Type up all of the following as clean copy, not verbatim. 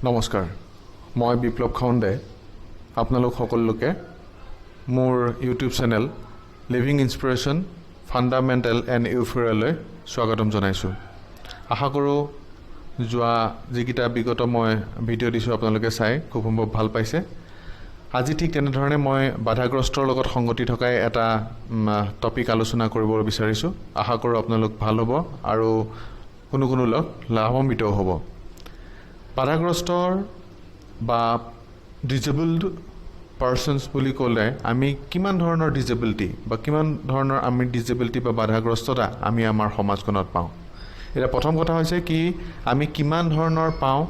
নমস্কাৰ মই বিপ্লৱ খাউণ্ডে আপোনালোক সকলোকে মোৰ YouTube channel living inspiration fundamental and ইউফোৰিয়ালৈ স্বাগতম জনাইছোঁ। আশা কৰোঁ যোৱা যিকেইটা বিগত মই ভিডিঅ' দিছোঁ আপোনালোকে চাই খুব সম্ভৱ ভাল পাইছে। আজি ঠিক তেনেধৰণে মই বাধাগ্ৰস্তৰ লগত সংগতি থকাই এটা টপিক আলোচনা কৰিব বিচাৰিছোঁ। আশা কৰোঁ আপোনালোক ভাল হ'ব আৰু কোনো লোক লাভান্বিত হ'ব। বাধাগ্ৰস্তৰ বা ডিজেবলড পাৰ্চনছ বুলি ক'লে আমি কিমান ধৰণৰ ডিজেবিলিটি বা কিমান ধৰণৰ আমি ডিজেবিলিটি বা বাধাগ্ৰস্ততা আমি আমাৰ সমাজখনত পাওঁ। এতিয়া প্ৰথম কথা হৈছে কি আমি কিমান ধৰণৰ পাওঁ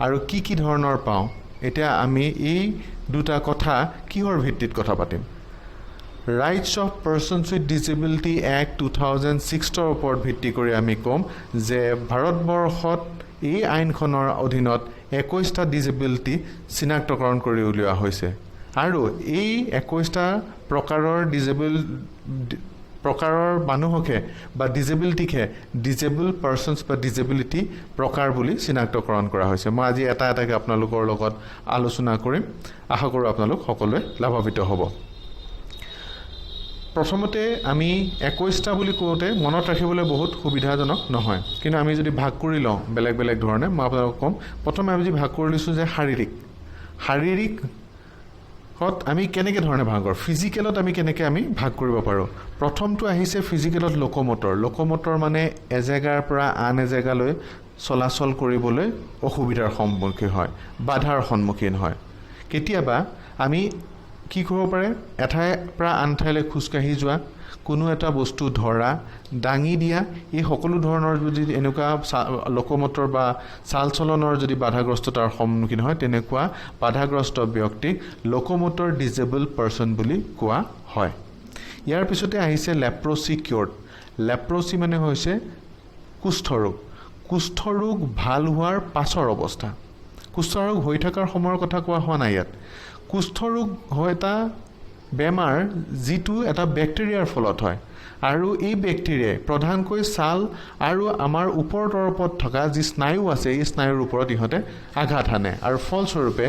আৰু কি ধৰণৰ পাওঁ। এতিয়া আমি এই দুটা কথা কিহৰ ভিত্তিত কথা পাতিম। Rights of persons with disability act 2006 ওপৰত ভিত্তি কৰি আমি ক'ম যে ভাৰতবৰ্ষত এই আইনখনৰ অধীনত 21টা ডিজেবিলিটি চিনাক্তকৰণ কৰি উলিওৱা হৈছে আৰু এই 21টা প্ৰকাৰৰ মানুহকে বা ডিজেবিলিটিকে ডিজেবল পাৰ্চনছ বা ডিজেবিলিটি প্ৰকাৰ বুলি চিনাক্তকৰণ কৰা হৈছে। মই আজি এটাকৈ আপোনালোকৰ লগত আলোচনা কৰিম। আশা কৰোঁ আপোনালোক সকলোৱে লাভান্বিত হ'ব। প্ৰথমতে আমি 21টা বুলি কওঁতে মনত ৰাখিবলৈ বহুত সুবিধাজনক নহয়, কিন্তু আমি যদি ভাগ কৰি লওঁ বেলেগ বেলেগ ধৰণে মই আপোনালোকক ক'ম। প্ৰথমে আমি যদি ভাগ কৰি লৈছোঁ যে শাৰীৰিকত আমি কেনেকৈ ধৰণে ভাগ কৰোঁ, ফিজিকেলত আমি কেনেকৈ আমি ভাগ কৰিব পাৰোঁ। প্ৰথমটো আহিছে ফিজিকেলত লোকমটৰ মানে এজেগাৰ পৰা আন এজেগালৈ চলাচল কৰিবলৈ অসুবিধাৰ সন্মুখীন হয়, বাধাৰ সন্মুখীন হয়। কেতিয়াবা আমি কি কৰিব পাৰে এঠাইৰ পৰা আন ঠাইলৈ খোজকাঢ়ি যোৱা, কোনো এটা বস্তু ধৰা, দাঙি দিয়া, এই সকলো ধৰণৰ যদি এনেকুৱা লোকমটৰ বা চাল চলনৰ যদি বাধাগ্ৰস্ততাৰ সন্মুখীন হয় তেনেকুৱা বাধাগ্ৰস্ত ব্যক্তিক লোকমটৰ ডিজেবল পাৰ্চন বুলি কোৱা হয়। ইয়াৰ পিছতে আহিছে লেপ্ৰচি কিয়ৰ্ড। লেপ্ৰচি মানে হৈছে কুষ্ঠৰোগ ভাল হোৱাৰ পাছৰ অৱস্থা। কুষ্ঠৰোগ হৈ থকাৰ সময়ৰ কথা কোৱা হোৱা নাই ইয়াত। কুষ্ঠৰোগ হয় এটা বেমাৰ যিটো এটা বেক্টেৰিয়াৰ ফলত হয় আৰু এই বেক্টেৰিয়াই প্ৰধানকৈ ছাল আৰু আমাৰ ওপৰ তৰপত থকা যি স্নায়ু আছে এই স্নায়ুৰ ওপৰত ইহঁতে আঘাত হানে আৰু ফলস্বৰূপে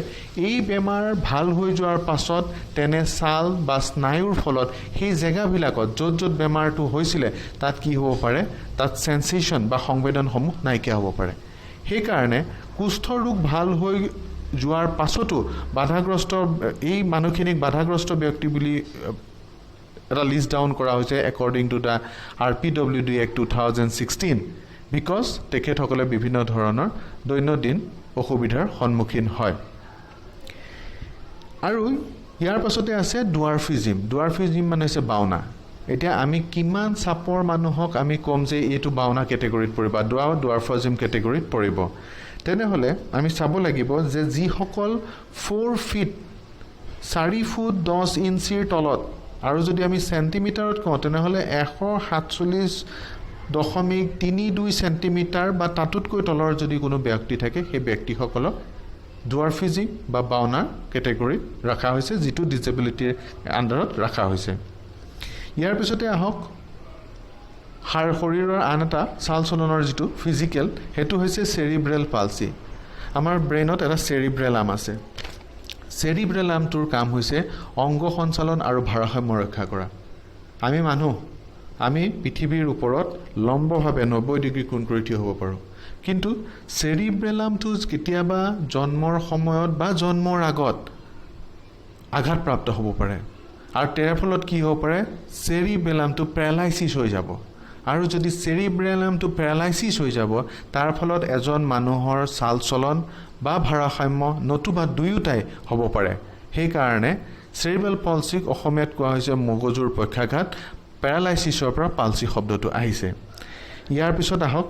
এই বেমাৰ ভাল হৈ যোৱাৰ পাছত তেনে ছাল বা স্নায়ুৰ ফলত সেই জেগাবিলাকত য'ত বেমাৰটো হৈছিলে তাত কি হ'ব পাৰে, তাত সেন্সেশ্যন বা সংবেদনসমূহ নাইকিয়া হ'ব পাৰে। সেইকাৰণে কুষ্ঠৰোগ ভাল হৈ যোৱাৰ পাছতো বাধাগ্ৰস্ত এই মানুহখিনিক বাধাগ্ৰস্ত ব্যক্তি বুলি এটা লিষ্ট ডাউন কৰা হৈছে according to the RPWD Act 2016 because তেখেতসকলে বিভিন্ন ধৰণৰ দৈনন্দিন অসুবিধাৰ সন্মুখীন হয়। আৰু ইয়াৰ পাছতে আছে ডুৱাৰ্ফিজিম মানে হৈছে বাওনা। এতিয়া আমি কিমান চাপৰ মানুহক আমি ক'ম যে এইটো বাওনা কেটেগৰীত পৰিব বা ডুৱাৰ্ফিজিম কেটেগৰীত পৰিব। তেনেহ'লে আমি চাব লাগিব যে যিসকল 4 ফুট 10 ইঞ্চিৰ তলত আৰু যদি আমি চেণ্টিমিটাৰত কওঁ তেনেহ'লে 147.32 চেণ্টিমিটাৰ বা তাতোতকৈ তলৰ যদি কোনো ব্যক্তি থাকে সেই ব্যক্তিসকলক ডুৱাৰ্ফিজিম বা বাওনাৰ কেটেগৰীত ৰখা হৈছে, যিটো ডিজেবিলিটিৰ আণ্ডাৰত ৰখা হৈছে। ইয়াৰ পিছতে আহক শৰীৰৰ আন এটা চাল চলনৰ যিটো ফিজিকেল, সেইটো হৈছে চেৰিব্ৰেল পালচি। আমাৰ ব্ৰেইনত এটা চেৰিব্ৰেলাম আছে। চেৰিব্ৰেলামটোৰ কাম হৈছে অংগ সঞ্চালন আৰু ভাৰসাম্য ৰক্ষা কৰা। আমি পৃথিৱীৰ ওপৰত লম্বভাৱে 90 ডিগ্ৰী কোণ কৰি থিয় হ'ব পাৰোঁ, কিন্তু চেৰিব্ৰেলামটো কেতিয়াবা জন্মৰ সময়ত বা জন্মৰ আগত আঘাতপ্ৰাপ্ত হ'ব পাৰে আৰু তাৰ ফলত কি হ'ব পাৰে, চেৰিব্ৰেলামটো পেৰালাইচিছ হৈ যাব। আৰু যদি চেৰিব্ৰেলামটো পেৰালাইচিছ হৈ যাব তাৰ ফলত এজন মানুহৰ চাল চলন বা ভাৰসাম্য নতুবা দুয়োটাই হ'ব পাৰে। সেইকাৰণে চেৰিব্ৰেল পালচিক অসমীয়াত কোৱা হৈছে মগজুৰ পক্ষাঘাত। পেৰালাইচিছৰ পৰা পালচি শব্দটো আহিছে। ইয়াৰ পিছত আহক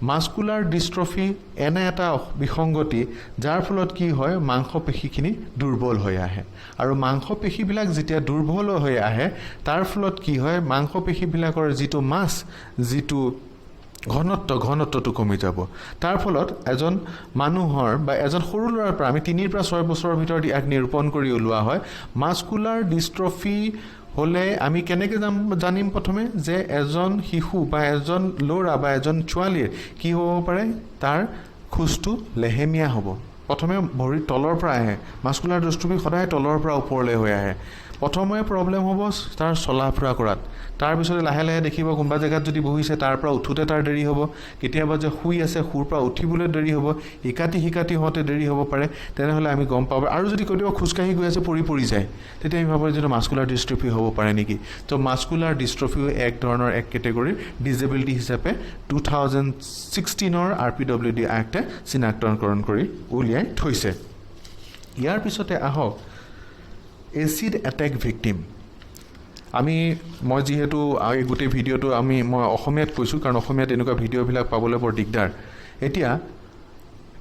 মাস্কুলাৰ ডিষ্ট্ৰফি এনে এটা বিসংগতি যাৰ ফলত কি হয় মাংসপেশীখিনি দুৰ্বল হৈ আহে আৰু মাংসপেশীবিলাক যেতিয়া দুৰ্বল হৈ আহে তাৰ ফলত কি হয় মাংসপেশীবিলাকৰ যিটো মাছ যিটো ঘনত্বটো কমি যাব। তাৰ ফলত এজন মানুহৰ বা এজন সৰু ল'ৰাৰ পৰা আমি 3 পৰা 6 বছৰৰ ভিতৰত ইয়াক নিৰূপণ কৰি ওলোৱা হয়। মাস্কুলাৰ ডিষ্ট্ৰফি হলে আমি কেনেকৈ জানিম প্ৰথমে যে এজন শিশু বা এজন ল'ৰা বা এজন ছোৱালীৰ কি হ'ব পাৰে তাৰ খোজটো লেহেমীয়া হ'ব প্ৰথমে ভৰি তলৰ পৰা আহে মাস্কুলাৰ ডিষ্ট্ৰফি সদায় তলৰ পৰা ওপৰলৈ হৈ আহে প্ৰথমে প্ৰব্লেম হ'ব তাৰ চলা ফুৰা কৰাত তাৰ পিছতে লাহে লাহে দেখিব কোনবা জায়গাত যদি বহিছে তাৰ পৰা উঠোতে তাৰ দেৰি হ'ব কেতিয়াবা যে শুই আছে শুৰ পৰা উঠিবলৈ দেৰি হ'ব হিকাটি হতে দেৰি হ'ব পাৰে তেনেহলে আমি গম পাব আৰু যদি কেতিয়াবা খোজকাঢ়ি গৈ আছে পৰি যায় তেতিয়া আমি ভাবো যে মাস্কুলাৰ ডিষ্ট্ৰফি হ'ব পাৰে নেকি তো মাস্কুলাৰ ডিষ্ট্ৰফিও এক ধৰণৰ এক কেটেগৰী ডিসেবিলিটি হিচাপে 2016 RPWD এক্টে চিনাক্তকৰণ কৰি উলিয়াই থৈছে ইয়াৰ পিছতে আহক এসিড অ্যাটাক ভিকটিম মই যেহেতু এই গোটেই ভিডিওটো মই অসমীয়াত কৈছোঁ কাৰণ অসমীয়াত এনেকুৱা ভিডিওবিলাক পাবলৈ বৰ দিগদাৰ এতিয়া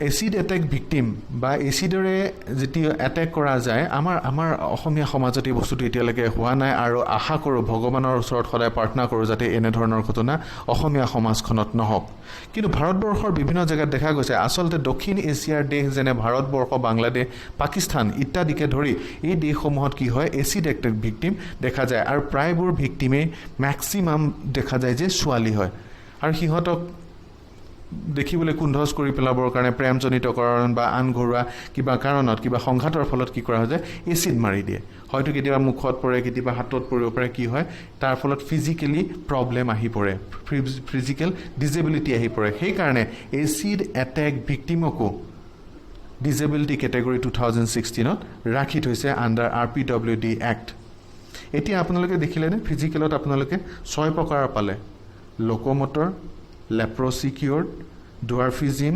এসিড অ্যাটাক ভিকটিম বা এসিডৰে যেতিয়া অ্যাটাক কৰা যায় আমাৰ অসমীয়া সমাজত এই বস্তুটো এতিয়ালৈকে হোৱা নাই আৰু আশা কৰোঁ ভগৱানৰ ওচৰত সদায় প্ৰাৰ্থনা কৰোঁ যাতে এনে ধৰণৰ ঘটনা অসমীয়া সমাজখনত নহওক কিন্তু ভাৰতবৰ্ষৰ বিভিন্ন জায়গাত দেখা গৈছে আচলতে দক্ষিণ এছিয়াৰ দেশ যেনে ভাৰতবৰ্ষ বাংলাদেশ পাকিস্তান ইত্যাদিকে ধৰি এই দেশসমূহত কি হয় এসিড অ্যাটাক ভিকটিম দেখা যায় আৰু প্ৰায়বোৰ ভিকটিমে ম্যাক্সিমাম দেখা যায় যে ছোৱালী হয় আৰু সিহঁতক দেখিবলৈ কুণ্ঠজ কৰি পেলাবৰ কাৰণে প্ৰেমজনিতকৰণ বা আন ঘৰুৱা কিবা কাৰণত কিবা সংঘাতৰ ফলত কি কৰা হয় যে এসিড মাৰি দিয়ে হয়তো কেতিয়াবা মুখত পৰে কেতিয়াবা হাতত পৰিব পাৰে কি হয় তাৰ ফলত ফিজিক্যালি প্ৰবলেম আহি পৰে ফিজিক্যাল ডিসেবিলিটি আহি পৰে সেই কাৰণে এসিড অ্যাটাক ভিকটিমকো ডিসেবিলিটি কেটেগৰী 2016 ত ৰাখি থৈছে আন্ডাৰ RPWD এক্ট এতিয়া আপোনালোকে দেখিলেনে ফিজিক্যালত আপোনালোকে 6 প্ৰকাৰৰ পালে লোকোমোটৰ leprosy cured, dwarfism,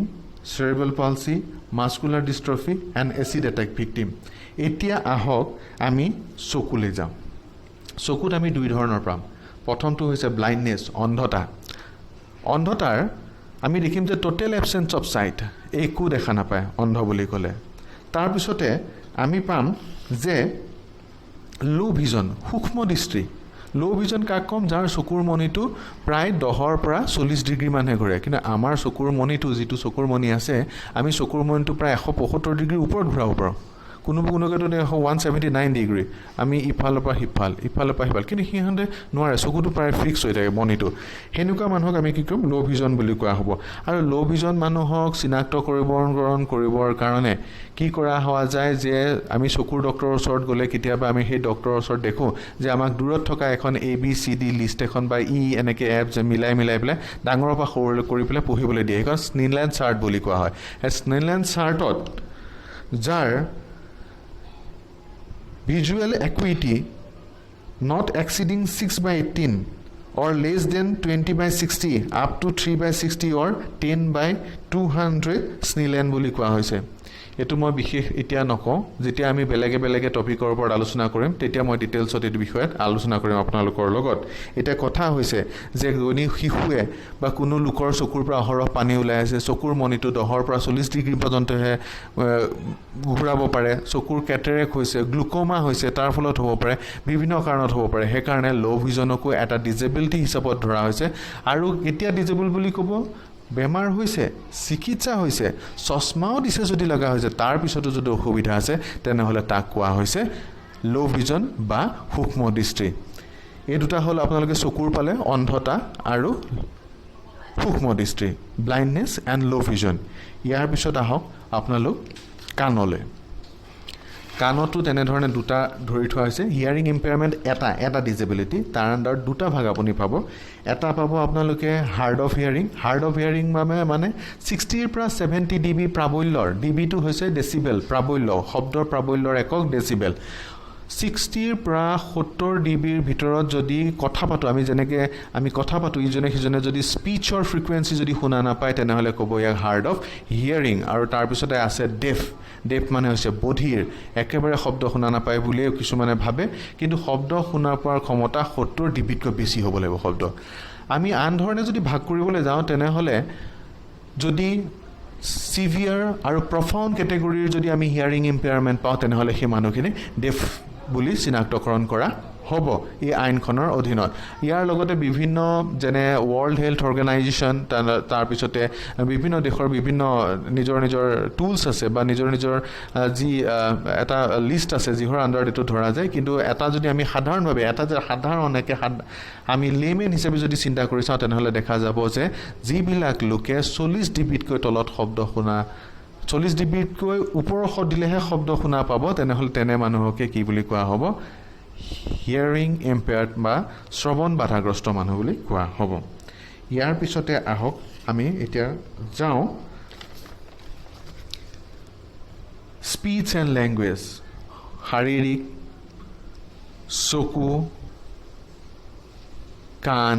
cerebral palsy, muscular dystrophy and acid attack victim. এতিয়া আহক আমি চকুলে যাম চকুত আমি দুই ধৰণৰ পাম প্ৰথমটো হৈছে ব্লাইণ্ডনেছ অন্ধতাৰ আমি দেখিম যে টোটেল এবসেন্স অফ সাইট একো দেখা নাপায় অন্ধ বুলি ক'লে তাৰ পিছতে আমি পাম যে লো ভিজন সূক্ষ্ম দৃষ্টি লো ভিজন কাক কম যাৰ চকুৰ মনিটো প্ৰায় 10 পৰা 40 ডিগ্ৰী মানহে ঘূৰে কিন্তু আমাৰ চকুৰ মনিটো যেটো চকুৰ মনি আছে আমি চকুৰ মনিটো প্ৰায় 175 ডিগ্ৰী ওপৰত ঘূৰাব পাৰোঁ কোনোকেতো 179 ডিগ্ৰী আমি ইফালৰ পৰা সিফাল কিন্তু সিহঁতে নোৱাৰে চকুটো প্ৰায় ফিক্স হৈ থাকে মনিটো হেনুকা মানুহক আমি কি কম লো ভিজন বুলি কোৱা হ'ব আৰু লো ভিজন মানুহক চিনাক্তকৰণ কৰিবৰ কাৰণে কি কৰা হোৱা যায় যে আমি চকুৰ ডক্টৰৰ ওচৰত গ'লে কেতিয়াবা আমি সেই ডক্টৰৰ ওচৰত দেখো যে আমাক দূৰত থকা এখন ABCD লিষ্ট এখন বা এনেকে এপ যে মিলাই পেলাই ডাঙৰৰ পৰা সৰুলৈ কৰি পেলাই পঢ়িবলৈ দিয়ে কাৰণ স্নেইলাণ্ড চাৰ্ট বুলি কোৱা হয় এই স্নেইলাণ্ড চাৰ্টত যাৰ visual acuity not exceeding 6/18 or less than 20/60 up to 3/60 or 10/200 Snellen বুলি কোৱা হৈছে এটো মই বিশেষ এতিয়া নকওঁ যেতিয়া আমি বেলেগে টপিকৰ ওপৰত আলোচনা কৰিম তেতিয়া মই ডিটেইলছত এই বিষয়ত আলোচনা কৰিম আপোনালোকৰ লগত এটা কথা হৈছে যে গনি শিশুৱে বা কোনো লোকৰ চকুৰ পৰা অহৰহ পানী ওলাই আছে চকুৰ মনিটো 10 পৰা 40 ডিগ্ৰী পৰ্যন্তহে ঘূৰাব পাৰে চকুৰ কেটাৰেক হৈছে গ্লুকোমা হৈছে তাৰ ফলত হ'ব পাৰে বিভিন্ন কাৰণত হ'ব পাৰে সেই কাৰণে লো ভিজনকো এটা ডিসেবিলিটি হিচাপত ধৰা হৈছে আৰু এতিয়া ডিসেবল বুলি ক'ব বেমাৰ হৈছে চিকিৎসা হৈছে চশমাও দিছে যদি লগা হৈছে তাৰ পিছতো যদি অসুবিধা আছে তেনেহলে তাক কোৱা হৈছে লো ভিজন বা সূক্ষ্ম দৃষ্টি এই দুটা হল আপোনালোকে চকুৰ পালে অন্ধতা আৰু সূক্ষ্ম দৃষ্টি ব্লাইণ্ডনেছ এণ্ড লো ভিজন ইয়াৰ পিছত আহক আপোনালোক কাণলৈ কাণতো তেনে ধৰণে দুটা ধৰি থোৱা হৈছে হিয়াৰিং ইম্পেয়াৰমেন্ট এটা ডিসেবিলিটি তাৰ আন্ডাৰ দুটা ভাগ আপুনি পাব এটা পাব আপোনালোকে হাৰ্ড অফ হিয়াৰিং মানে 60 পৰা 70 ডিবি প্ৰাবল্যৰ ডিবিটো হৈছে ডেসিবেল প্ৰাবল্য শব্দৰ প্ৰাবল্যৰ একক ডেসিবেল 60 পৰা 70 ডিবিৰ ভিতৰত যদি কথা পাতো আমি যেনেকে আমি কথা পাতো ইজনে সিজনে যদি স্পিচৰ ফ্ৰিকুৱেন্সি যদি শুনা নাপায় তেনেহলে ক'ব ইয়াক হাৰ্ড অফ হিয়াৰিং আৰু তাৰ পিছতে আছে ডেফ মানে হৈছে বধিৰ একেবাৰে শব্দ শুনা নাপায় বুলিয়ে কিছুমানে ভাবে কিন্তু শব্দ শুনা পোৱাৰ ক্ষমতা 70 ডিবিতকৈ বেছি হ'ব লাগিব শব্দ আমি আন ধৰণে যদি ভাগ কৰিবলৈ যাওঁ তেনেহলে যদি সিভিয়াৰ আৰু প্ৰফাউণ্ড কেটেগৰীৰ যদি আমি হিয়াৰিং ইম্পেয়াৰমেন্ট পাওঁ তেনেহলে সেই মানুহখিনি ডেফ বুলি চিনাক্তকৰণ কৰা হ'ব এই আইনখনৰ অধীনত ইয়াৰ লগতে বিভিন্ন যেনে ৱৰ্ল্ড হেল্থ অৰ্গেনাইজেশ্যন তাৰ পিছতে বিভিন্ন দেশৰ বিভিন্ন নিজৰ নিজৰ টুলছ আছে বা নিজৰ নিজৰ যি এটা লিষ্ট আছে যিহৰ আণ্ডাৰত এইটো ধৰা যায় কিন্তু এটা যদি আমি সাধাৰণভাৱে এটা যে সাধাৰণকৈ আমি লেমেন হিচাপে যদি চিন্তা কৰি চাওঁ তেনেহ'লে দেখা যাব যে যিবিলাক লোকে 40 ডিবিতকৈ তলত শব্দ শুনা 40 ডিবিতকৈ ওপৰৰ দিলেহে শব্দ শুনা পাব তেনেহ'লে তেনে মানুহকে কি বুলি কোৱা হ'ব হিয়াৰিং ইম্পেয়াৰ্ড বা শ্ৰৱণ বাধাগ্ৰস্ত মানুহ বুলি কোৱা হ'ব ইয়াৰ পিছতে আহক আমি এতিয়া যাওঁ স্পীচ এণ্ড লেংগুৱেজ শাৰীৰিক চকু কাণ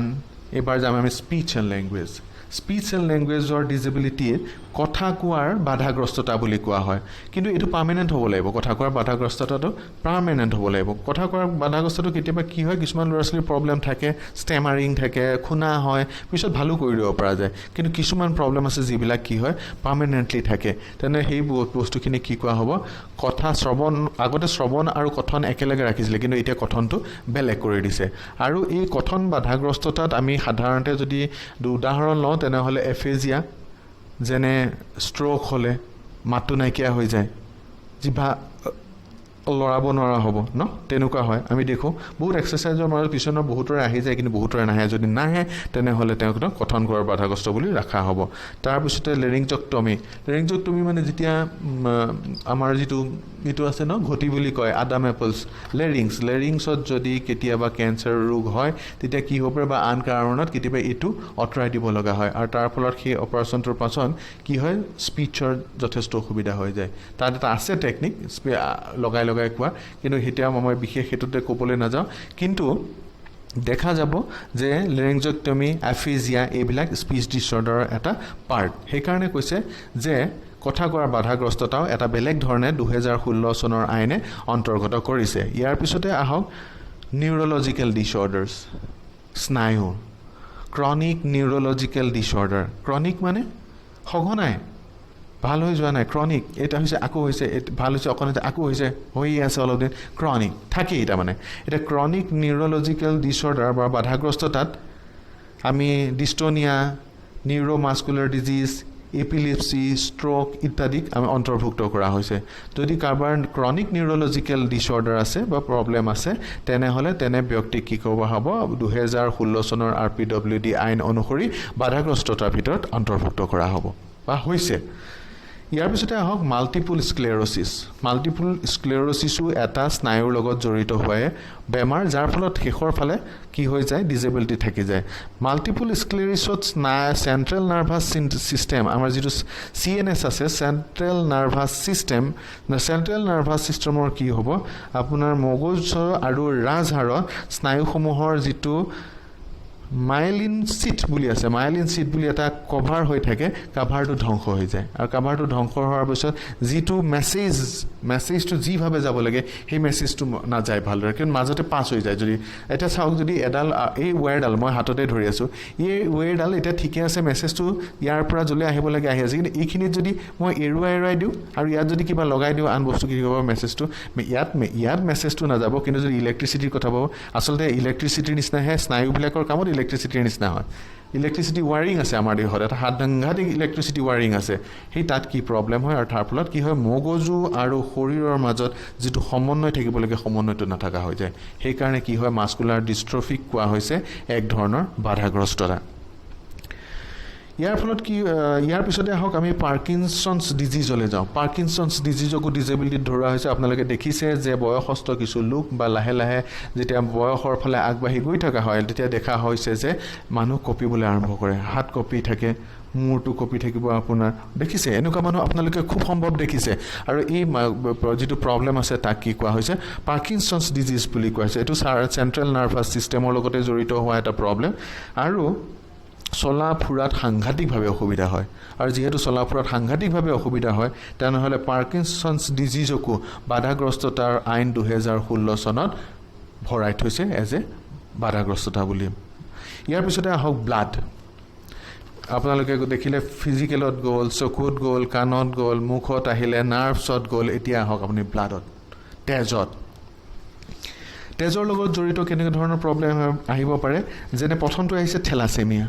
এবাৰ যাম আমি স্পীচ এণ্ড লেংগুৱেজৰ ডিজেবিলিটিৰ কথা কোৱাৰ বাধাগ্ৰস্ততা বুলি কোৱা হয় কিন্তু এইটো পাৰ্মানেণ্ট হ'ব লাগিব কথা কোৱাৰ বাধাগ্ৰস্ততাটো পাৰ্মানেণ্ট হ'ব লাগিব কথা কোৱাৰ বাধাগ্ৰস্তটো কেতিয়াবা কি হয় কিছুমান ল'ৰা ছোৱালীৰ প্ৰব্লেম থাকে ষ্টেমাৰিং থাকে শুনা হয় পিছত ভালো কৰি দিব পৰা যায় কিন্তু কিছুমান প্ৰব্লেম আছে যিবিলাক কি হয় পাৰ্মানেণ্টলি থাকে তেনে সেই বস্তুখিনি কি কোৱা হ'ব কথা শ্ৰৱণ আগতে শ্ৰৱণ আৰু কথন একেলগে ৰাখিছিলে কিন্তু এতিয়া কথনটো বেলেগ কৰি দিছে আৰু এই কথন বাধাগ্ৰস্ততাত আমি সাধাৰণতে যদি উদাহৰণ লওঁ তেনেহ'লে এফেজিয়া যেনে ষ্ট্ৰ'ক হ'লে মাতটো নাইকিয়া হৈ যায় জিভা লৰাব নোৱাৰা হ'ব ন তেনেকুৱা হয় আমি দেখোঁ বহুত এক্সাৰচাইজৰ মাজত পিছনৰ বহুতৰে আহি যায় কিন্তু বহুতৰে নাহে যদি নাহে তেনেহ'লে তেওঁক কথন কৰাৰ বাধাগ্ৰস্ত বুলি ৰখা হ'ব তাৰপিছতে লেৰিংজেক্টমি মানে যেতিয়া আমাৰ যিটো এইটো আছে ন ঘটি বুলি কয় আডাম এপলছ লেৰিংছত যদি কেতিয়াবা কেঞ্চাৰ ৰোগ হয় তেতিয়া কি হ'ব পাৰে বা আন কাৰণত কেতিয়াবা এইটো আঁতৰাই দিব লগা হয় আৰু তাৰ ফলত সেই অপাৰেশ্যনটোৰ পাছত কি হয় স্পীচৰ যথেষ্ট অসুবিধা হৈ যায় তাত এটা আছে টেকনিক লগাই কোৱা কিন্তু এতিয়া মই বিশেষ হেতুতে ক'বলৈ নাযাওঁ কিন্তু দেখা যাব যে লেৰিংজেক্টমি এফেজিয়া এইবিলাক স্পীচ ডিছঅৰ্ডাৰৰ এটা পাৰ্ট সেইকাৰণে কৈছে যে কথা কোৱাৰ বাধাগ্ৰস্ততাও এটা বেলেগ ধৰণে 2016 চনৰ আইনে অন্তৰ্গত কৰিছে ইয়াৰ পিছতে আহক নিউৰলজিকেল ডিছঅৰ্ডাৰ্ছ স্নায়ু ক্ৰনিক নিউৰলজিকেল ডিছঅৰ্ডাৰ ক্ৰনিক মানে সঘনাই ভাল হৈ যোৱা নাই ক্ৰনিক এটা হৈছে আকৌ হৈছে ভাল হৈছে অকণ আকৌ হৈছে হৈয়ে আছে অলপ দিন ক্ৰনিক থাকেই এটা মানে এটা ক্ৰনিক নিউৰলজিকেল ডিছঅৰ্ডাৰ বা বাধাগ্ৰস্ততাত আমি ডিষ্টনিয়া নিউৰোমাস্কুলাৰ ডিজিজ এপিলেপসি ষ্ট্ৰোক ইত্যাদিক আমি অন্তৰ্ভুক্ত কৰা হৈছে যদি কাৰোবাৰ ক্ৰনিক নিউৰলজিকেল ডিছঅৰ্ডাৰ আছে বা প্ৰব্লেম আছে তেনেহ'লে তেনে ব্যক্তিক কি ক'ব হ'ব 2016 চনৰ RPWD আইন অনুসৰি বাধাগ্ৰস্ততাৰ ভিতৰত অন্তৰ্ভুক্ত কৰা হ'ব বা হৈছে ইয়াৰ পিছতে আহক মাল্টিপল স্ক্লেৰ'চিছো এটা স্নায়ুৰ লগত জড়িত হোৱা বেমাৰ যাৰ ফলত শেষৰ ফালে কি হৈ যায় ডিজেবিলিটি থাকি যায় মাল্টিপল স্ক্লেৰ'চিছত চেণ্ট্ৰেল নাৰ্ভাছ ছিষ্টেম আমাৰ যিটো CNS আছে চেণ্ট্ৰেল নাৰ্ভাছ ছিষ্টেমৰ কি হ'ব আপোনাৰ মগজু আৰু ৰাজহাড়ত স্নায়ুসমূহৰ যিটো মাইলিন চিট বুলি এটা কভাৰ হৈ থাকে কাভাৰটো ধ্বংস হৈ যায় আৰু কাভাৰটো ধ্বংস হোৱাৰ পিছত যিটো মেছেজটো যিভাৱে যাব লাগে সেই মেছেজটো নাযায় ভালদৰে কিন্তু মাজতে পাছ হৈ যায় যদি এতিয়া চাওক যদি এডাল এই ৱেৰডাল মই হাততে ধৰি আছোঁ এই ৱেৰডাল এতিয়া ঠিকে আছে মেছেজটো ইয়াৰ পৰা য'লৈ আহিব লাগে আহি আছে কিন্তু এইখিনিত যদি মই এৰুৱাই দিওঁ আৰু ইয়াত যদি কিবা লগাই দিওঁ আন বস্তু কি হ'ব মেছেজটো ইয়াত মেছেজটো নাযাব কিন্তু যদি ইলেক্ট্ৰিচিটিৰ কথা পাব আচলতে ইলেক্ট্ৰিচিটিৰ নিচিনাহে স্নায়ুবিলাকৰ কামত ইলেক্ট্ৰিচিটিৰ নিচিনা হয় ইলেক্ট্ৰিচিটি ৱায়াৰিং আছে আমাৰ দেহত এটা সাংঘাতিক ইলেক্ট্ৰিচিটি ৱায়াৰিং আছে সেই তাত কি প্ৰব্লেম হয় আৰু তাৰ ফলত কি হয় মগজু আৰু শৰীৰৰ মাজত যিটো সমন্বয় থাকিব লাগে সমন্বয়টো নাথাকা হৈ যায় সেইকাৰণে কি হয় মাস্কুলাৰ ডিষ্ট্ৰফিক কোৱা হৈছে এক ধৰণৰ বাধাগ্ৰস্ততা ইয়াৰ ফলত কি ইয়াৰ পিছতে আহক আমি পাৰ্কিনছন্স ডিজিজলৈ যাওঁ পাৰ্কিনছন্স ডিজিজকো ডিজেবিলিটিত ধৰা হৈছে আপোনালোকে দেখিছে যে বয়সস্থ কিছু লোক বা লাহে লাহে যেতিয়া বয়সৰ ফালে আগবাঢ়ি গৈ থকা হয় তেতিয়া দেখা হৈছে যে মানুহ কঁপিবলৈ আৰম্ভ কৰে হাত কঁপি থাকে মূৰটো কঁপি থাকিব আপোনাৰ দেখিছে এনেকুৱা মানুহ আপোনালোকে খুব সম্ভৱ দেখিছে আৰু এই যিটো প্ৰব্লেম আছে তাক কি কোৱা হৈছে পাৰ্কিনছন্স ডিজিজ বুলি কোৱা হৈছে এইটো চেণ্ট্ৰেল নাৰ্ভাছ ছিষ্টেমৰ লগতে জড়িত হোৱা এটা প্ৰব্লেম আৰু চলা ফুৰাত সাংঘাতিকভাৱে অসুবিধা হয় আৰু যেহেতু চলা ফুৰাত সাংঘাতিকভাৱে অসুবিধা হয় তেনেহ'লে পাৰ্কিনছন্স ডিজিজকো বাধাগ্ৰস্ততাৰ আইন 2016 চনত ভৰাই থৈছে এজ এ বাধাগ্ৰস্ততা বুলি ইয়াৰ পিছতে আহক ব্লাড আপোনালোকে দেখিলে ফিজিকেলত গ'ল চকুত গ'ল কাণত গ'ল মুখত আহিলে নাৰ্ভছত গ'ল এতিয়া আহক আপুনি ব্লাডত তেজত তেজৰ লগত জড়িত কেনেকুৱা ধৰণৰ প্ৰব্লেম আহিব পাৰে যেনে প্ৰথমটো আহিছে থেলাছেমিয়া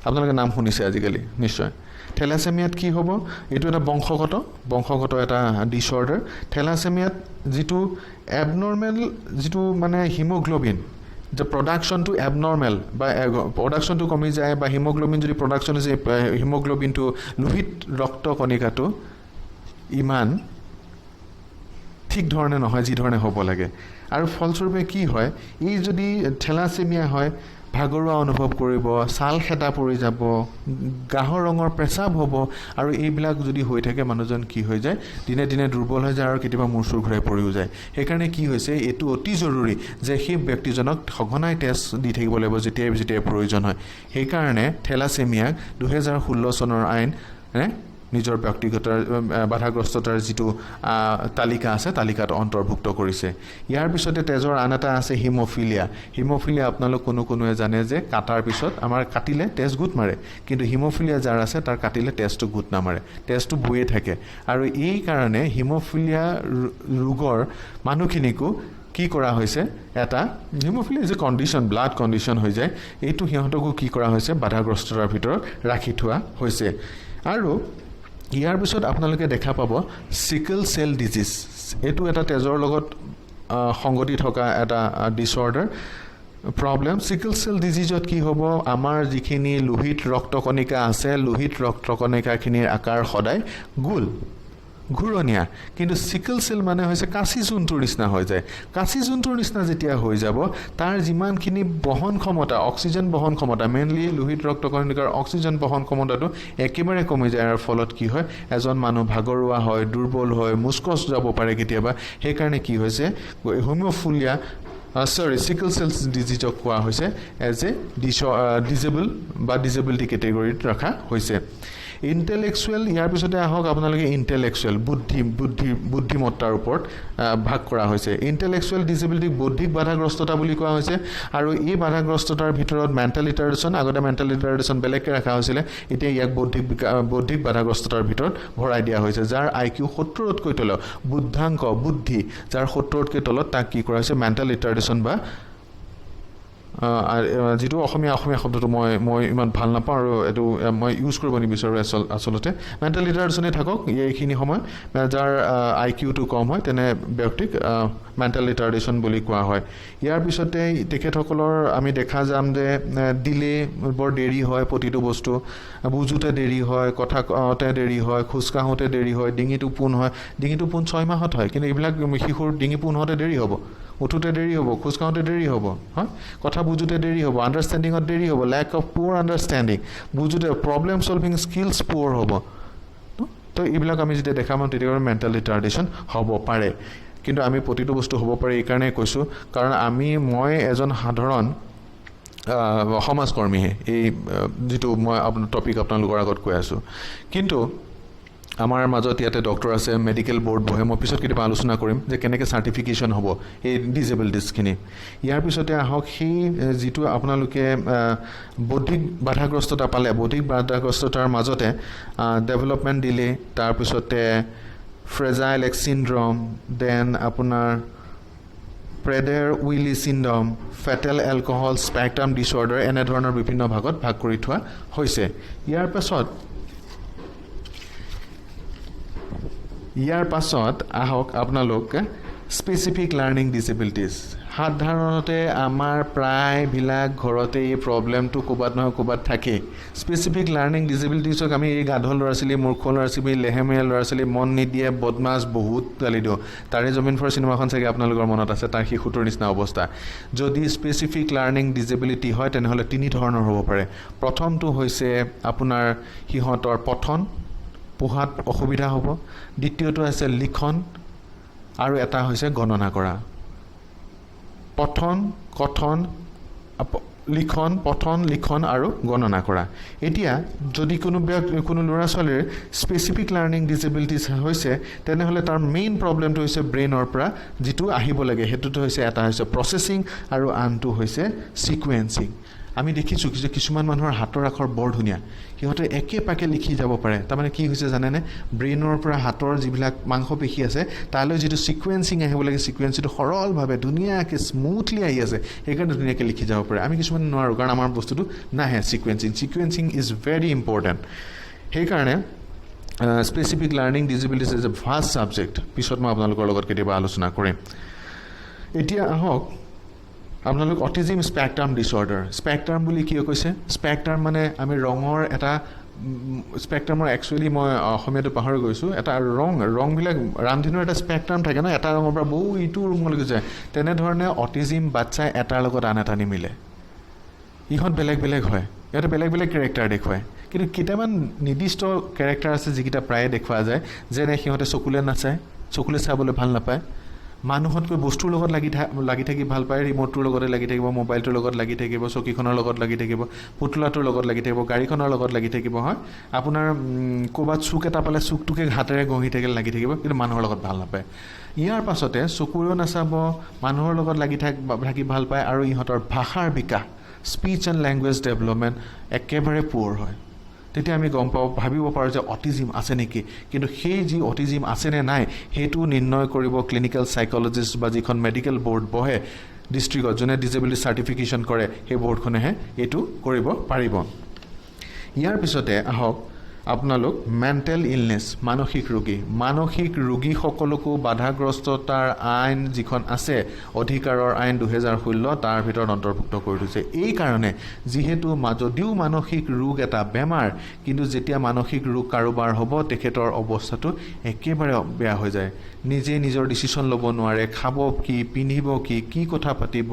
আপোনালোকে নাম শুনিছে আজিকালি নিশ্চয় থেলাছেমিয়াত কি হ'ব এইটো এটা বংশগত এটা ডিসঅৰ্ডাৰ থেলাছেমিয়াত যিটো এবনৰ্মেল যিটো মানে haemoglobin the production to abnormal by production to কমি যায় বা হিমোগ্লোবিন যদি production is haemoglobin to Lohit ৰক্ত কণিকাটো ইমান ঠিক ধৰণে নহয় যি ধৰণে হ'ব লাগে আৰু ফলস্বৰূপে কি হয় এই যদি থেলাছেমিয়া হয় ভাগৰুৱা অনুভৱ কৰিব ছাল খেটা পৰি যাব গাহৰ ৰঙৰ পেচাব হ'ব আৰু এইবিলাক যদি হৈ থাকে মানুহজন কি হৈ যায় দিনে দিনে দুৰ্বল হৈ যায় আৰু কেতিয়াবা মূৰচুৰ ঘূৰাই পৰিও যায় সেইকাৰণে কি হৈছে এইটো অতি জৰুৰী যে সেই ব্যক্তিজনক সঘনাই টেষ্ট দি থাকিব লাগিব যেতিয়া প্ৰয়োজন হয় সেইকাৰণে থেলাছেমিয়াক 2016 চনৰ আইন নিজৰ ব্যক্তিগত বাধাগ্ৰস্ততাৰ যিটো তালিকা আছে তালিকাত অন্তৰ্ভুক্ত কৰিছে ইয়াৰ পিছতে তেজৰ আন এটা আছে হিমোফিলিয়া আপোনালোক কোনোৱে জানে যে কাটাৰ পিছত আমাৰ কাটিলে তেজ গুট মাৰে কিন্তু হিমোফিলিয়া যাৰ আছে তাৰ কাটিলে তেজটো গুট নামাৰে তেজটো বয়ে থাকে আৰু এই কাৰণে হিমোফিলিয়া ৰোগৰ মানুহখিনিকো কি কৰা হৈছে এটা হিমোফিলিয়া যে কণ্ডিশ্যন ব্লাড কণ্ডিশ্যন হৈ যায় এইটো সিহঁতকো কি কৰা হৈছে বাধাগ্ৰস্ততাৰ ভিতৰত ৰাখি থোৱা হৈছে আৰু ইয়াৰ পিছত আপোনালোকে দেখা পাব সিকল সেল ডিজিজ এটো এটা তেজৰ লগত সংগতি থকা এটা ডিসঅৰ্ডাৰ প্ৰবলেম সিকল সেল ডিজিজত কি হ'ব আমাৰ যিখিনি লোহিত ৰক্তকণিকা আছে লোহিত ৰক্তকণিকাখিনিৰ আকাৰ সদায় গোল ঘূৰণীয়া কিন্তু সিকল সেল মানে হৈছে কাঁচি জুনটোৰ নিচিনা হৈ যায় কাঁচি জুনটোৰ নিচিনা যেতিয়া হৈ যাব তাৰ যিমানখিনি বহন ক্ষমতা অক্সিজেন বহন ক্ষমতা মেইনলি লোহিত ৰক্তকণিকাৰ অক্সিজেন বহন ক্ষমতাটো একেবাৰে কমি যায় আৰু ফলত কি হয় এজন মানুহ ভাগৰুৱা হয় দুৰ্বল হয় মুস্কচ যাব পাৰে কেতিয়াবা সেই কাৰণে কি হৈছে হিমোফিলিয়া সিকল সেল ডিজিজক কোৱা হৈছে এজ এ ডিসেবল কেটেগৰীত ৰখা হৈছে ইন্টেলেকচুৱেল ইয়াৰ পিছতে আহক আপোনালোকে ইন্টেলেকচুৱেল বুদ্ধিমত্তাৰ ওপৰত ভাগ কৰা হৈছে ইন্টেলেকচুৱেল ডিসেবিলিটি বৌদ্ধিক বাধাগ্ৰস্ততা বুলি কোৱা হৈছে আৰু এই বাধাগ্ৰস্ততাৰ ভিতৰত মেণ্টেল ৰিটাৰ্ডেশ্যন আগতে মেণ্টেল ৰিটাৰ্ডেশ্যন বেলেগকৈ ৰাখা হৈছিলে এতিয়া ইয়াক বৌদ্ধিক বাধাগ্ৰস্ততাৰ ভিতৰত ভৰাই দিয়া হৈছে যাৰ IQ 70তকৈ তলত বুদ্ধি যাৰ 70তকৈ তলত তাক কি কৰা হৈছে মেণ্টেল ৰিটাৰ্ডেশ্যন বা যেটো অসমীয়া শব্দটো মই ইমান ভাল নাপাওঁ আৰু এটো মই ইউজ কৰিব নিবিচাৰো আসলতে মেণ্টেল ৰিটাৰ্ডেশ্যনে থাকক এইখিনি সময় যাৰ IQ টো কম হয় তেনে ব্যক্তিক মেণ্টেল ৰিটাৰ্ডেশ্যন বুলি কোৱা হয় ইয়াৰ পিছতে তেখেতসকলৰ আমি দেখা যাম যে ডিলে বৰ দেৰি হয় প্ৰতিটো বস্তু বুজুতে দেৰি হয় কথা কওঁতে দেৰি হয় খুজকাহতে দেৰি হয় ডিঙিটো পোন হয় ডিঙিটো পোন 6 মাহত হয় কিন্তু এইবিলাক শিশুৰ ডিঙি পোন হতে দেৰি হ'ব উঠুতে দেৰি হ'ব খুজকাহতে দেৰি হ'ব হয় কথা বুজুতে দেৰি হ'ব আন্ডাৰষ্টেণ্ডিংত দেৰি হ'ব ল্যাক অফ পুৰ আন্ডাৰষ্টেণ্ডিং বুজুতে প্ৰবলেম সলভিং স্কিলছ পুৰ হ'ব তো এইবিলাক আমি যেতিয়া দেখা পাম তেতিয়া মেণ্টেল ৰিটাৰ্ডেশ্যন হ'ব পাৰে কিন্তু আমি প্ৰতিটো বস্তু হ'ব পাৰে এই কাৰণে কৈছো কাৰণ মই এজন সাধাৰণ সমাজকৰ্মীহে এই যেটো মই আপোনাৰ টপিক আপোনালোকৰ আগত কৈ আছো কিন্তু আমাৰ মাজত ইয়াতে ডক্টৰ আছে মেডিকেল বোৰ্ড বহে মই পিছত কেতিয়াবা আলোচনা কৰিম যে কেনেকৈ সাৰ্টিফিকেশন হ'ব এই ডিসেবিলিটিছখিনি ইয়াৰ পিছতে আহক সেই যেটো আপোনালোকে বৌদ্ধিক বাধাগ্ৰস্ততা পালে বৌদ্ধিক বাধাগ্ৰস্ততাৰ মাজতে ডেভেলপমেন্ট ডিলে তাৰ পিছতে ফ্ৰেজাইল এক্স সিনড্ৰোম দেন আপোনাৰ Prader Willi syndrome fetal alcohol spectrum disorder এনে ধৰণৰ বিভিন্ন ভাগত ভাগ কৰি থোৱা হৈছে ইয়াৰ পাছত আহক আপোনালোক স্পেসিফিক লাৰ্নিং ডিসেবিলিটিজ সাধাৰণতে আমাৰ প্ৰায় বিলাক ঘৰতে এই প্ৰবলেমটো কোবাত নহয় কোবাত থাকে স্পেসিফিক লাৰ্নিং ডিসেবিলিটিজক আমি এই গাধল ল'ৰা-ছোৱালী মূৰ্খ ল'ৰা-ছোৱালী লেহেমীয়া ল'ৰা-ছোৱালী মন নিদিয়ে বদমাছ বহুত গালি দিও তাৰে জমিন ফৰ সিনেমাখন চাগে আপোনালোকৰ মনত আছে তাৰ শিশুটোৰ নিচিনা অৱস্থা যদি স্পেসিফিক লাৰ্নিং ডিসেবিলিটি হয় তেনেহলে তিনি ধৰণৰ হ'ব পাৰে প্ৰথমটো হৈছে আপোনাৰ সিহঁতৰ পঠন পঢ়াত অসুবিধা হ'ব দ্বিতীয়টো আছে লিখন আৰু এটা হৈছে গণনা কৰা পঠন লিখন আৰু গণনা কৰা এতিয়া যদি কোনো ল'ৰা-ছোৱালীৰ স্পেসিফিক লাৰ্নিং ডিসেবিলিটিজ হৈছে তেনেহলে তাৰ মেইন প্ৰবলেমটো হৈছে ব্ৰেইনৰ পৰা যেটো আহিব লাগে হেতুটো হৈছে এটা হৈছে প্ৰসেসিং আৰু আনটো হৈছে সিকুৱেন্সিং আমি দেখিছোঁ যে কিছুমান মানুহৰ হাতৰ আখৰ বৰ ধুনীয়া সিহঁতে একে পাকে লিখি যাব পাৰে তাৰমানে কি হৈছে জানেনে ব্ৰেইনৰ পৰা হাতৰ যিবিলাক মাংসপেশী আছে তালৈ যিটো সিকুৱেন্সিং আহিব লাগে সিকুৱেন্সটো সৰলভাৱে ধুনীয়াকৈ স্মুথলি আহি আছে সেইকাৰণে ধুনীয়াকৈ লিখি যাব পাৰে আমি কিছুমান নোৱাৰোঁ কাৰণ আমাৰ বস্তুটো নাহে সিকুৱেন্সিং ইজ ভেৰি ইম্পৰ্টেণ্ট সেইকাৰণে specific learning disabilities is a vast subject পিছত মই আপোনালোকৰ লগত কেতিয়াবা আলোচনা কৰিম এতিয়া আহক আপোনালোক অটিজিম স্পেক্ট্ৰাম ডিছঅৰ্ডাৰ স্পেক্ট্ৰাম বুলি কিয় কৈছে স্পেক্ট্ৰাম মানে আমি ৰঙৰ এটা স্পেক্ট্ৰামৰ একচুৱেলি মই অসমীয়াটো পাহৰি গৈছোঁ এটা ৰংবিলাক ৰামধেনুৰ এটা স্পেক্ট্ৰাম থাকে ন এটা ৰঙৰ পৰা বহু ইটো ৰঙলৈকে যায় তেনেধৰণে অটিজিম বাচ্চাই এটাৰ লগত আন এটা নিমিলে ইহঁত বেলেগ বেলেগ হয় ইহঁতে বেলেগ বেলেগ কেৰেক্টাৰ দেখুৱায় কিন্তু কেইটামান নিৰ্দিষ্ট কেৰেক্টাৰ আছে যিকেইটা প্ৰায়ে দেখুওৱা যায় যেনে সিহঁতে চকুলে নাচায় চকুলে চাবলৈ ভাল নাপায় মানুহতকৈ বস্তুৰ লগত লাগি থাকি ভাল পায় ৰিম'টটোৰ লগতে লাগি থাকিব মোবাইলটোৰ লগত লাগি থাকিব চকীখনৰ লগত লাগি থাকিব পুতলাটোৰ লগত লাগি থাকিব গাড়ীখনৰ লগত লাগি থাকিব হয় আপোনাৰ ক'ৰবাত চুক এটা পালে চুকটোকে হাতেৰে ঘঁহি লাগি থাকিব কিন্তু মানুহৰ লগত ভাল নাপায় ইয়াৰ পাছতে চকুৰেও নাচাব মানুহৰ লগত থাকি ভাল পায় আৰু ইহঁতৰ ভাষাৰ বিকাশ স্পীচ এণ্ড লেংগুৱেজ ডেভেলপমেণ্ট একেবাৰে পুৱাৰ হয় তেতিয়া আমি গম ভাবিব পাৰোঁ যে অটিজিম আছে নেকি কিন্তু সেই যি অটিজিম আছেনে নাই সেইটো নিৰ্ণয় কৰিব ক্লিনিকেল চাইকলজিষ্ট বা যিখন মেডিকেল বৰ্ড বহে ডিষ্ট্ৰিক্টত যোনে ডিজেবিলিটি চাৰ্টিফিকেশ্যন কৰে সেই বৰ্ডখনেহে এইটো কৰিব পাৰিব ইয়াৰ পিছতে আহক আপোনালোক মেণ্টেল ইলনেছ মানসিক ৰোগীসকলকো বাধাগ্ৰস্ততাৰ আইন যিখন আছে অধিকাৰৰ আইন 2016 তাৰ ভিতৰত অন্তৰ্ভুক্ত কৰি থৈছে এই কাৰণে যিহেতু যদিও মানসিক ৰোগ এটা বেমাৰ কিন্তু যেতিয়া মানসিক ৰোগ কাৰোবাৰ হ'ব তেখেতৰ অৱস্থাটো একেবাৰে বেয়া হৈ যায় নিজে নিজৰ ডিচিশ্যন ল'ব নোৱাৰে খাব কি পিন্ধিব কি কথা পাতিব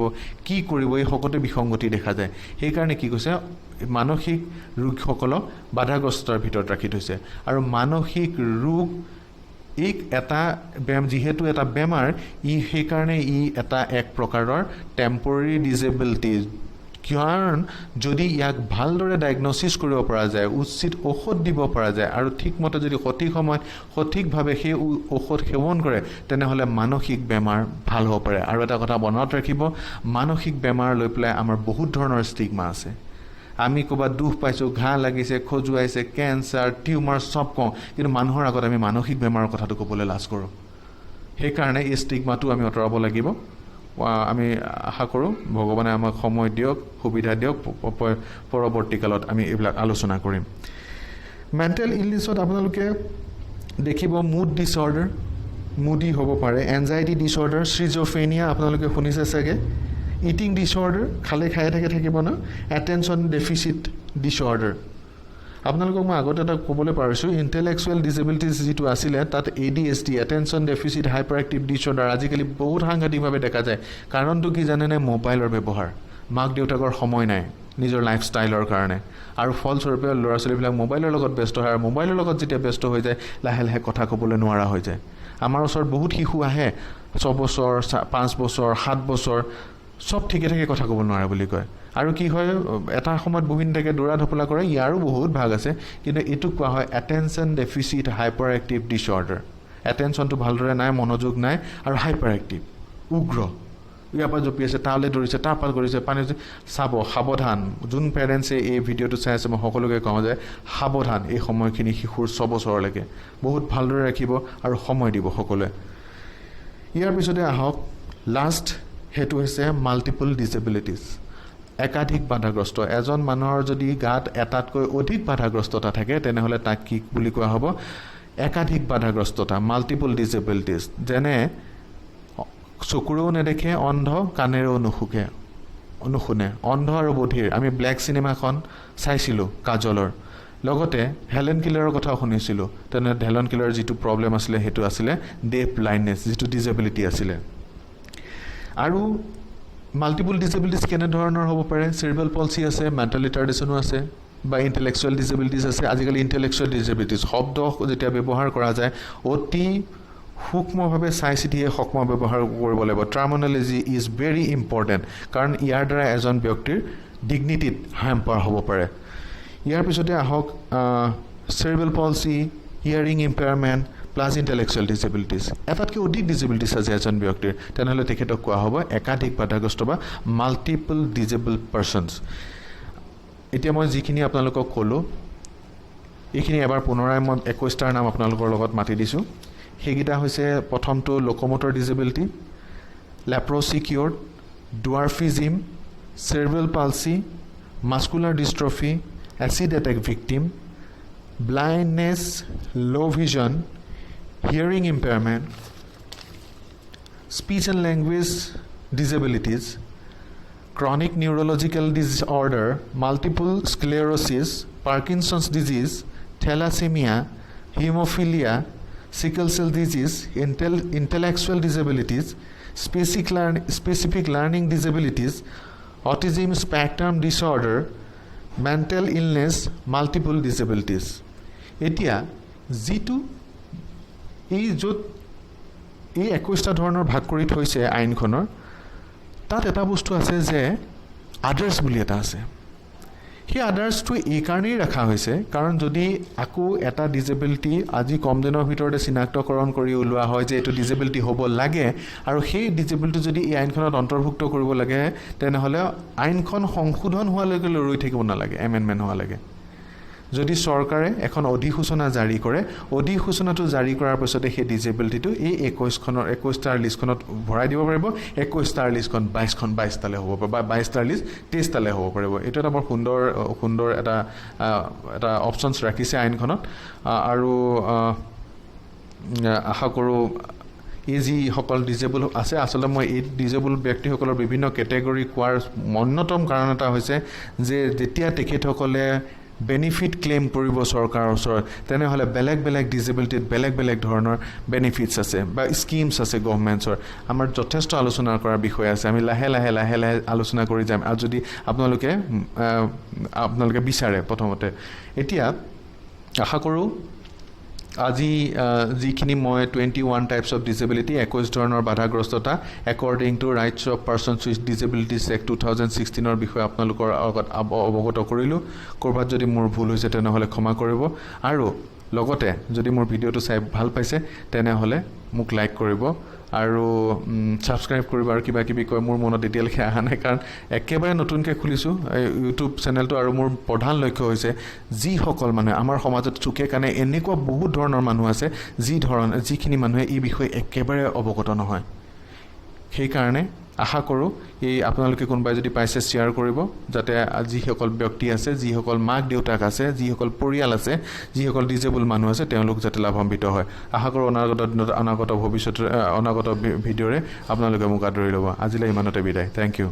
কি কৰিব এই সকলোতে বিসংগতি দেখা যায় সেইকাৰণে কি কৈছে মানসিক ৰোগীসকলক বাধাগ্ৰস্তৰ ভিতৰত ৰাখি থৈছে আৰু মানসিক ৰোগ এটা যিহেতু এটা বেমাৰ সেইকাৰণে এটা এক প্ৰকাৰৰ টেম্পৰেৰী ডিজেবিলিটি কাৰণ যদি ইয়াক ভালদৰে ডায়েগন'চিছ কৰিব পৰা যায় উচিত ঔষধ দিব পৰা যায় আৰু ঠিকমতে যদি সঠিক সময়ত সঠিকভাৱে সেই ঔষধ সেৱন কৰে তেনেহ'লে মানসিক বেমাৰ ভাল হ'ব পাৰে আৰু এটা কথা মনত ৰাখিব মানসিক বেমাৰ লৈ পেলাই আমাৰ বহুত ধৰণৰ ষ্টিগমা আছে আমি ক'ৰবাত দুখ পাইছোঁ ঘাঁ লাগিছে খজুৱাইছে কেঞ্চাৰ টিউমাৰ চব কওঁ কিন্তু মানুহৰ আগত আমি মানসিক বেমাৰৰ কথাটো ক'বলৈ লাজ কৰোঁ সেইকাৰণে এই ষ্টিগমাটো আমি আঁতৰাব লাগিব আমি আশা কৰোঁ ভগৱানে আমাক সময় দিয়ক সুবিধা দিয়ক পৰৱৰ্তী কালত আমি এইবিলাক আলোচনা কৰিম মেণ্টেল ইলনেছত আপোনালোকে দেখিব মুড ডিছঅৰ্ডাৰ মুডি হ'ব পাৰে এনজাইটি ডিছঅৰ্ডাৰ স্কিজোফ্ৰেনিয়া আপোনালোকে শুনিছে চাগে ইটিং ডিছঅৰ্ডাৰ খাই থাকিব ন এটেনশ্যন ডেফিচিট ডিছঅৰ্ডাৰ আপোনালোকক মই আগতে এটা ক'বলৈ পাৰিছোঁ ইণ্টেলেকচুৱেল ডিজেবিলিটিজ যিটো আছিলে তাত ADHD attention deficit hyper active disorder আজিকালি বহুত সাংঘাতিকভাৱে দেখা যায় কাৰণটো কি জানেনে মোবাইলৰ ব্যৱহাৰ মাক দেউতাকৰ সময় নাই নিজৰ লাইফষ্টাইলৰ কাৰণে আৰু ফলস্বৰূপে ল'ৰা ছোৱালীবিলাক মোবাইলৰ লগত ব্যস্ত হয় আৰু মোবাইলৰ লগত যেতিয়া ব্যস্ত হৈ যায় লাহে লাহে কথা ক'বলৈ নোৱাৰা হৈ যায় আমাৰ ওচৰত বহুত শিশু আহে 6 বছৰ 5 বছৰ 7 বছৰ সব ঠিকে থাকে কথা ক'ব নোৱাৰে বুলি কয় আৰু কি হয় এটা সময়ত বহিন থাকে দৌৰা ধপলা কৰে ইয়াৰো বহুত ভাগ আছে কিন্তু এইটো কোৱা হয় attention deficit hyper active disorder এটেনশ্যনটো ভালদৰে নাই মনোযোগ নাই আৰু হাইপাৰ এক্টিভ উগ্ৰ ইয়াৰ পৰা জপি আছে তালৈ দৌৰিছে তাৰ পৰা কৰিছে পানী চাব সাৱধান যোন পেৰেণ্টছে এই ভিডিঅ'টো চাই আছে মই সকলোকে কওঁ যে সাৱধান এই সময়খিনি শিশুৰ 6 বছৰলৈকে বহুত ভালদৰে ৰাখিব আৰু সময় দিব সকলোৱে ইয়াৰ পিছতে আহক লাষ্ট সেইটো হৈছে মাল্টিপল ডিজেবিলিটিজ একাধিক বাধাগ্ৰস্ত এজন মানুহৰ যদি গাত এটাতকৈ অধিক বাধাগ্ৰস্ততা থাকে তেনেহ'লে তাক কি বুলি কোৱা হ'ব একাধিক বাধাগ্ৰস্ততা মাল্টিপল ডিজেবিলিটিজ যেনে চকুৰেও নেদেখে অন্ধ কাণেৰেও নুশুনে অন্ধ আৰু বধিৰ আমি ব্লেক চিনেমাখন চাইছিলোঁ কাজলৰ লগতে হেলেন কিলাৰৰ কথাও শুনিছিলোঁ তেনে হেলেন কিলাৰৰ যিটো প্ৰব্লেম আছিলে সেইটো আছিলে ডেফ ব্লাইণ্ডনেছ যিটো ডিজেবিলিটি আছিলে আৰু মাল্টিপল ডিজেবিলিটিজ কেনেধৰণৰ হ'ব পাৰে চেৰিব্ৰেল পলচি আছে মেণ্টেল ৰিটাৰ্ডেশ্যনো আছে বা ইণ্টেলেকচুৱেল ডিজেবিলিটিজ আছে আজিকালি ইণ্টেলেকচুৱেল ডিজেবিলিটিজ শব্দ যেতিয়া ব্যৱহাৰ কৰা যায় অতি সূক্ষ্মভাৱে চাই চিতিহে সূক্ষ্ম ব্যৱহাৰ কৰিব লাগিব টাৰ্মিনলজি ইজ ভেৰি ইম্পৰ্টেণ্ট কাৰণ ইয়াৰ দ্বাৰা এজন ব্যক্তিৰ ডিগনিটিত হেম্পাৰ হ'ব পাৰে ইয়াৰ পিছতে আহক cerebral palsy hearing impairment plus intellectual disabilities এটাতকৈ অধিক ডিজেবিলিটিজ আছে এজন ব্যক্তিৰ তেনেহ'লে তেখেতক কোৱা হ'ব একাধিক বাধাগ্ৰস্ত বা মাল্টিপল ডিজেবল পাৰ্চনছ এতিয়া মই যিখিনি আপোনালোকক ক'লোঁ এইখিনি এবাৰ পুনৰাই মই 21টাৰ নাম আপোনালোকৰ লগত মাতি দিছোঁ সেইকেইটা হৈছে প্ৰথমটো locomotor disability leprosy cured dwarfism cerebral palsy muscular dystrophy acid attack victim blindness low vision hearing impairment speech and language disabilities chronic neurological disorder multiple sclerosis Parkinson's disease thalassemia hemophilia sickle cell disease intellectual disabilities specific learning disabilities autism spectrum disorder mental illness multiple disabilities এতিয়া যেটো এই যত এই 21টা ধৰণৰ ভাগ কৰি থৈছে আইনখনৰ তাত এটা বস্তু আছে যে আদাৰ্স বুলি এটা আছে সেই আদাৰ্সটো এই কাৰণেই ৰাখা হৈছে কাৰণ যদি আকো এটা ডিজেবিলিটি আজি কম দিনৰ ভিতৰতে চিনাক্তকৰণ কৰি উলোৱা হয় যে এটো ডিজেবিলিটি হ'ব লাগে আৰু সেই ডিজেবিলিটি যদি এই আইনখনত অন্তৰ্ভুক্ত কৰিব লাগে তেনেহলে আইনখন সংশোধন হোৱালৈকে ৰৈ থাকিব নালাগে এমেন্ডমেন্ট হোৱা লাগে যদি চৰকাৰে এখন অধিসূচনা জাৰি কৰে অধিসূচনাটো জাৰি কৰাৰ পিছতে সেই ডিজেবিলিটিটো এই 21টাৰ লিষ্টখনত ভৰাই দিব পাৰিব 21টাৰ লিষ্টখন 22 তালে হ'ব বা 22টাৰ লিষ্ট 23 তালে হ'ব পাৰিব এটা এটা বৰ সুন্দৰ এটা অপচনছ ৰাখিছে আইনখনত আৰু আশা কৰোঁ এই যি সকল ডিজেবল আছে আসলে মই এই ডিজেবল ব্যক্তিসকলৰ বিভিন্ন কেটেগৰি কোৱাৰ অন্যতম কাৰণ এটা হৈছে যে যেতিয়া তেখেতসকলে বেনিফিট ক্লেম কৰিব চৰকাৰৰ ওচৰত তেনেহলে বেলেগ ডিজেবিলিটিত বেলেগ ধৰণৰ বেনিফিটস আছে বা স্কিমছ আছে গভৰ্ণমেণ্টৰ আমাৰ যথেষ্ট আলোচনা কৰাৰ বিষয় আছে আমি লাহে আলোচনা কৰি যাম আৰু যদি আপোনালোকে বিচাৰে প্ৰথমতে এতিয়া আশা কৰোঁ আজি যিখিনি মই 21 টাইপস অফ ডিজেবিলিটি 21 ধৰণৰ বাধাগ্ৰস্ততা according to rights of persons with disabilities act 2016 ৰ বিষয়ে আপোনালোকৰ আগত অৱগত কৰিলোঁ কৰবাত যদি মোৰ ভুল হৈছে তেনেহলে ক্ষমা কৰিব আৰু লগতে যদি মোৰ ভিডিওটো চাই ভাল পাইছে তেনেহলে মোক লাইক কৰিব আৰু সাবস্ক্ৰাইব কৰিব আৰু কিবা কিবি কয় মোৰ মনত এতিয়ালৈকে আহা নাই কাৰণ একেবাৰে নতুনকৈ খুলিছোঁ ইউটিউব চেনেলটো আৰু মোৰ প্ৰধান লক্ষ্য হৈছে যিসকল মানে আমাৰ সমাজত চুকে কানে এনেকুৱা বহুত ধৰণৰ মানুহ আছে যিখিনি মানুহে এই বিষয়ে একেবাৰে অৱগত নহয় সেই কাৰণে আশা কৰোঁ এই আপোনালোকে কোনবাই যদি পাইছে শেয়াৰ কৰিব যাতে যিসকল ব্যক্তি আছে যিসকল মাক দেউতাক আছে যিসকল পৰিয়াল আছে যিসকল ডিজেবল মানুহ আছে তেওঁলোক যাতে লাভান্বিত হয় আশা কৰোঁ অনাগত ভৱিষ্যতৰ অনাগত ভিডিঅ'ৰে আপোনালোকে মোক আদৰি ল'ব আজিলৈ ইমানতে বিদায় থ্যাংক ইউ